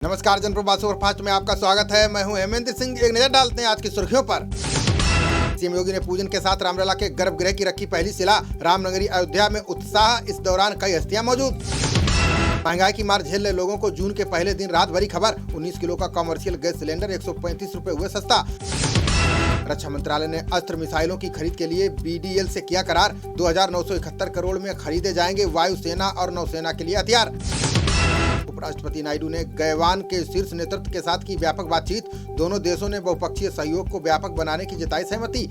नमस्कार, जनप्रवाद सुपरफास्ट में आपका स्वागत है। मैं हूं हेमेंद्र सिंह। एक नजर डालते हैं आज की सुर्खियों पर। सीएम योगी ने पूजन के साथ रामलला के गर्भगृह की रखी पहली शिला। रामनगरी अयोध्या में उत्साह, इस दौरान कई हस्तियां मौजूद। महंगाई की मार झेल रहे लोगों को जून के पहले दिन रात भरी खबर। 19 किलो का कॉमर्शियल गैस सिलेंडर 135 रुपए हुए सस्ता। रक्षा मंत्रालय ने अस्त्र मिसाइलों की खरीद के लिए बीडीएल से किया करार। 2971 करोड़ में खरीदे जाएंगे वायुसेना और नौसेना के लिए हथियार। उपराष्ट्रपति नायडू ने गैवान के शीर्ष नेतृत्व के साथ की व्यापक बातचीत। दोनों देशों ने बहुपक्षीय सहयोग को व्यापक बनाने की जताई सहमति।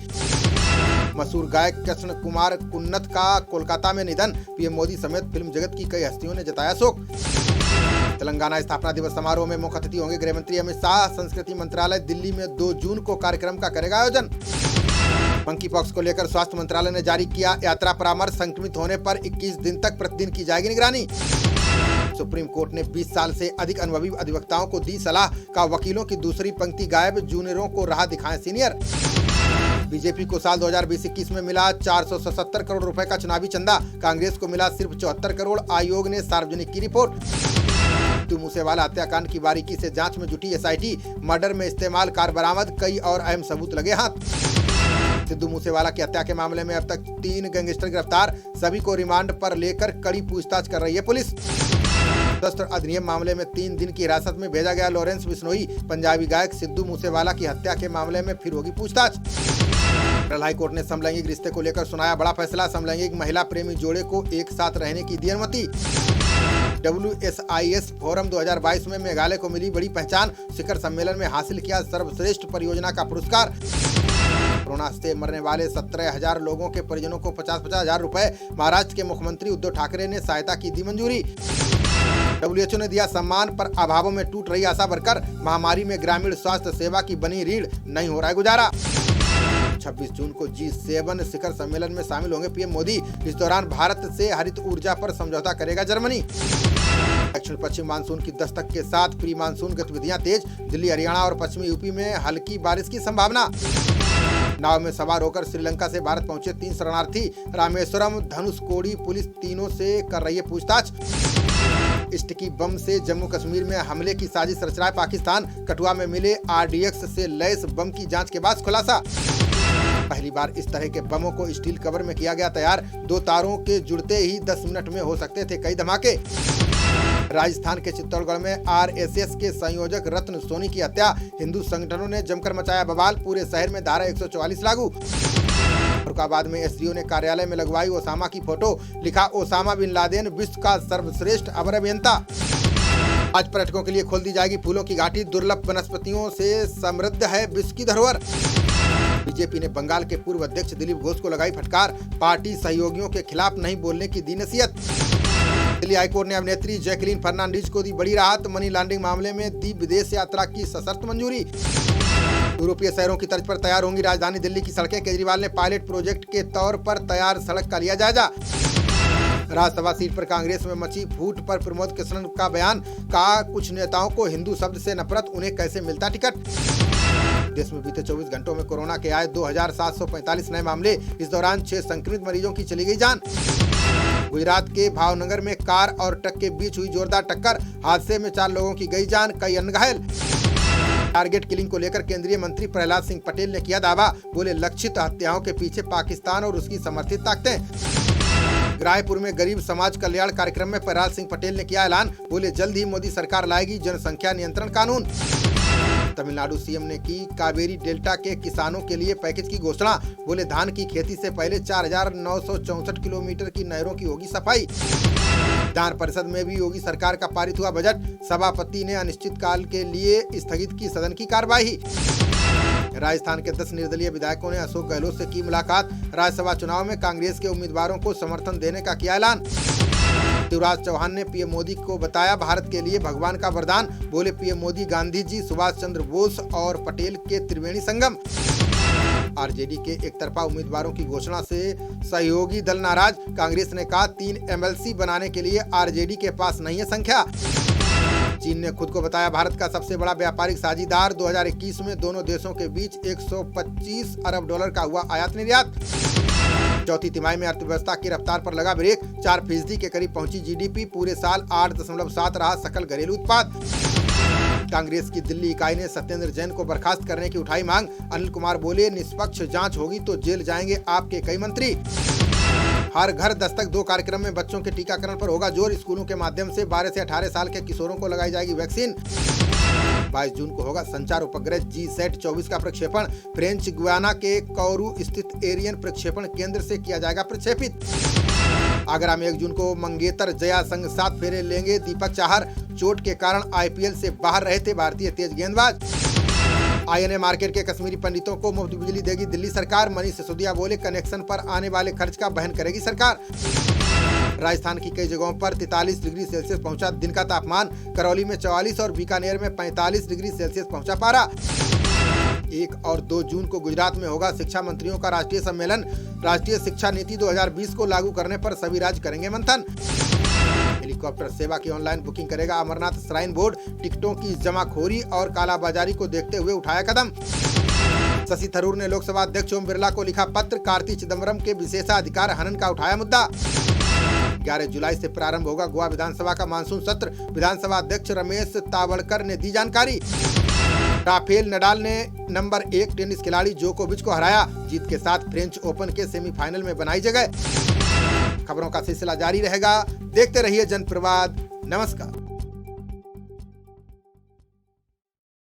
मशहूर गायक कृष्ण कुमार कुन्नत का कोलकाता में निधन। पीएम मोदी समेत फिल्म जगत की कई हस्तियों ने जताया शोक। तेलंगाना स्थापना दिवस समारोह में मुख्य अतिथि होंगे गृह मंत्री अमित शाह। संस्कृति मंत्रालय दिल्ली में 2 जून को कार्यक्रम का करेगा आयोजन। मंकी पॉक्स को लेकर स्वास्थ्य मंत्रालय ने जारी किया यात्रा परामर्श। संक्रमित होने पर 21 दिन तक प्रतिदिन की जाएगी निगरानी। सुप्रीम कोर्ट ने 20 साल से अधिक अनुभवी अधिवक्ताओं को दी सलाह। का वकीलों की दूसरी पंक्ति गायब, जूनियरों को राह दिखाएं सीनियर। बीजेपी को साल 2020-21 में मिला 477 करोड़ रुपए का चुनावी चंदा। कांग्रेस को मिला सिर्फ 74 करोड़। आयोग ने सार्वजनिक की रिपोर्ट। सिद्धू मूसेवाला हत्याकांड की बारीकी से जांच में जुटी एसआईटी। मर्डर में इस्तेमाल कार बरामद, कई और अहम सबूत लगे हाथ। सिद्धू मूसेवाला की हत्या के मामले में अब तक 3 गैंगस्टर गिरफ्तार। सभी को रिमांड पर लेकर कड़ी पूछताछ कर रही है पुलिस। शस्त्र अधिनियम मामले में 3 दिन की हिरासत में भेजा गया लॉरेंस बिश्नोई। पंजाबी गायक सिद्धू मूसेवाला की हत्या के मामले में फिर होगी पूछताछ। केरल हाई कोर्ट ने समलैंगिक रिश्ते को लेकर सुनाया बड़ा फैसला। समलैंगिक महिला प्रेमी जोड़े को एक साथ रहने की दी अनुमति। WSIS फोरम 2022 में मेघालय को मिली बड़ी पहचान। शिखर सम्मेलन में हासिल किया सर्वश्रेष्ठ परियोजना का पुरस्कार। कोरोना से मरने वाले 17,000 लोगों के परिजनों को 50-50 हजार रुपए। महाराष्ट्र के मुख्यमंत्री उद्धव ठाकरे ने सहायता की दी मंजूरी। WHO ने दिया सम्मान, पर अभावों में टूट रही आशा वर्कर। महामारी में ग्रामीण स्वास्थ्य सेवा की बनी रीढ़, नहीं हो रहा है गुजारा। 26 जून को G7 शिखर सम्मेलन में शामिल होंगे पीएम मोदी। इस दौरान भारत से हरित ऊर्जा पर समझौता करेगा जर्मनी। दक्षिण पश्चिम मानसून की दस्तक के साथ प्री मानसून गतिविधियां तेज। दिल्ली, हरियाणा और पश्चिमी यूपी में हल्की बारिश की संभावना। नाव में सवार होकर श्रीलंका से भारत पहुंचे 3 शरणार्थी। रामेश्वरम, धनुषकोडी पुलिस तीनों से कर रही है पूछताछ। स्टिकी बम से जम्मू कश्मीर में हमले की साजिश रच रहा है पाकिस्तान। कठुआ में मिले RDX से लैस बम की जांच के बाद खुलासा। पहली बार इस तरह के बमों को स्टील कवर में किया गया तैयार। 2 तारों के जुड़ते ही 10 मिनट में हो सकते थे कई धमाके। राजस्थान के चित्तौड़गढ़ में RSS के संयोजक रत्न सोनी की हत्या। हिंदू संगठनों ने जमकर मचाया बवाल। पूरे शहर में धारा 144 लागू। फरुखाबाद में SDO ने कार्यालय में लगवाई ओसामा की फोटो। लिखा, ओसामा बिन लादेन विश्व का सर्वश्रेष्ठ अवर अभियंता। आज पर्यटकों के लिए खोल दी जाएगी फूलों की घाटी। दुर्लभ वनस्पतियों से समृद्ध है विश्व की धरोहर। बीजेपी ने बंगाल के पूर्व अध्यक्ष दिलीप घोष को लगाई फटकार। पार्टी सहयोगियों के खिलाफ नहीं बोलने की दी नसीहत। दिल्ली हाईकोर्ट ने अभिनेत्री जैकलीन फर्नांडीज को दी बड़ी राहत। मनी लॉन्ड्रिंग मामले में दी विदेश यात्रा की सशर्त मंजूरी। यूरोपीय शहरों की तर्ज पर तैयार होंगी राजधानी दिल्ली की सड़कें। केजरीवाल ने पायलट प्रोजेक्ट के तौर पर तैयार सड़क का लिया जायजा। राज्यसभा सीट पर कांग्रेस में मची फूट पर प्रमोद कृष्णन का बयान। कहा, कुछ नेताओं को हिंदू शब्द से नफरत, उन्हें कैसे मिलता टिकट। देश में बीते 24 घंटों में कोरोना के आए 2745 नए मामले। इस दौरान 6 संक्रमित मरीजों की चली गई जान। गुजरात के भावनगर में कार और ट्रक के बीच हुई जोरदार टक्कर। हादसे में 4 लोगों की गई जान, कई अन्य घायल। टारगेट किलिंग को लेकर केंद्रीय मंत्री प्रहलाद सिंह पटेल ने किया दावा। बोले, लक्षित हत्याओं के पीछे पाकिस्तान और उसकी समर्थित ताकतें। रायपुर में गरीब समाज कल्याण कार्यक्रम में प्रहलाद सिंह पटेल ने किया ऐलान। बोले, जल्द ही मोदी सरकार लाएगी जनसंख्या नियंत्रण कानून। तमिलनाडु सीएम ने की कावेरी डेल्टा के किसानों के लिए पैकेज की घोषणा। बोले, धान की खेती से पहले 4964 किलोमीटर की नहरों की होगी सफाई। विधान परिषद में भी योगी सरकार का पारित हुआ बजट। सभापति ने अनिश्चितकाल के लिए स्थगित की सदन की कार्यवाही। राजस्थान के 10 निर्दलीय विधायकों ने अशोक गहलोत से की मुलाकात। राज्यसभा चुनाव में कांग्रेस के उम्मीदवारों को समर्थन देने का किया ऐलान। शिवराज चौहान ने पीएम मोदी को बताया भारत के लिए भगवान का वरदान। बोले, पीएम मोदी गांधी जी, सुभाष चंद्र बोस और पटेल के त्रिवेणी संगम। RJD के एक तरफा उम्मीदवारों की घोषणा से सहयोगी दल नाराज। कांग्रेस ने कहा, 3 MLC बनाने के लिए RJD के पास नहीं है संख्या। चीन ने खुद को बताया भारत का सबसे बड़ा व्यापारिक साझीदार। 2021 में दोनों देशों के बीच 125 अरब डॉलर का हुआ आयात निर्यात। चौथी तिमाही में अर्थव्यवस्था की रफ्तार पर लगा ब्रेक। 4% के करीब पहुंची GDP। पूरे साल 8.7 रहा सकल घरेलू उत्पाद। कांग्रेस की दिल्ली इकाई ने सत्येंद्र जैन को बर्खास्त करने की उठाई मांग। अनिल कुमार बोले, निष्पक्ष जांच होगी तो जेल जाएंगे आपके कई मंत्री। हर घर दस्तक 2 कार्यक्रम में बच्चों के टीकाकरण पर होगा जोर। स्कूलों के माध्यम से 12 से 18 साल के किशोरों को लगाई जाएगी वैक्सीन। 22 जून को होगा संचार उपग्रह GSAT-24 का प्रक्षेपण। फ्रेंच गुयाना के कौरू स्थित एरियन प्रक्षेपण केंद्र से किया जाएगा प्रक्षेपित। आगरा में 1 जून को मंगेतर जया संग 7 फेरे लेंगे दीपक चाहर। चोट के कारण IPL से बाहर रहे थे भारतीय तेज गेंदबाज। INA मार्केट के कश्मीरी पंडितों को मुफ्त बिजली देगी दिल्ली सरकार। मनीष सिसोदिया बोले, कनेक्शन पर आने वाले खर्च का वहन करेगी सरकार। राजस्थान की कई जगहों पर 43 डिग्री सेल्सियस पहुंचा दिन का तापमान। करौली में 44 और बीकानेर में 45 डिग्री सेल्सियस पहुंचा पारा। 1 और 2 जून को गुजरात में होगा शिक्षा मंत्रियों का राष्ट्रीय सम्मेलन। राष्ट्रीय शिक्षा नीति 2020 को लागू करने पर सभी राज्य करेंगे मंथन। हेलीकॉप्टर सेवा की ऑनलाइन बुकिंग करेगा अमरनाथ श्राइन बोर्ड। टिकटों की जमाखोरी और कालाबाजारी को देखते हुए उठाया कदम। शशि थरूर ने लोकसभा अध्यक्ष ओम बिरला को लिखा पत्र। कार्ति चिदम्बरम के विशेषाधिकार हनन का उठाया मुद्दा। 11 जुलाई से प्रारंभ होगा गोवा विधानसभा का मानसून सत्र। विधानसभा अध्यक्ष रमेश तावड़कर ने दी जानकारी। राफेल नडाल ने नंबर 1 टेनिस खिलाड़ी जोकोविच को हराया। जीत के साथ फ्रेंच ओपन के सेमीफाइनल में बनाई जगह। खबरों का सिलसिला जारी रहेगा। देखते रहिए जनप्रवाद। नमस्कार।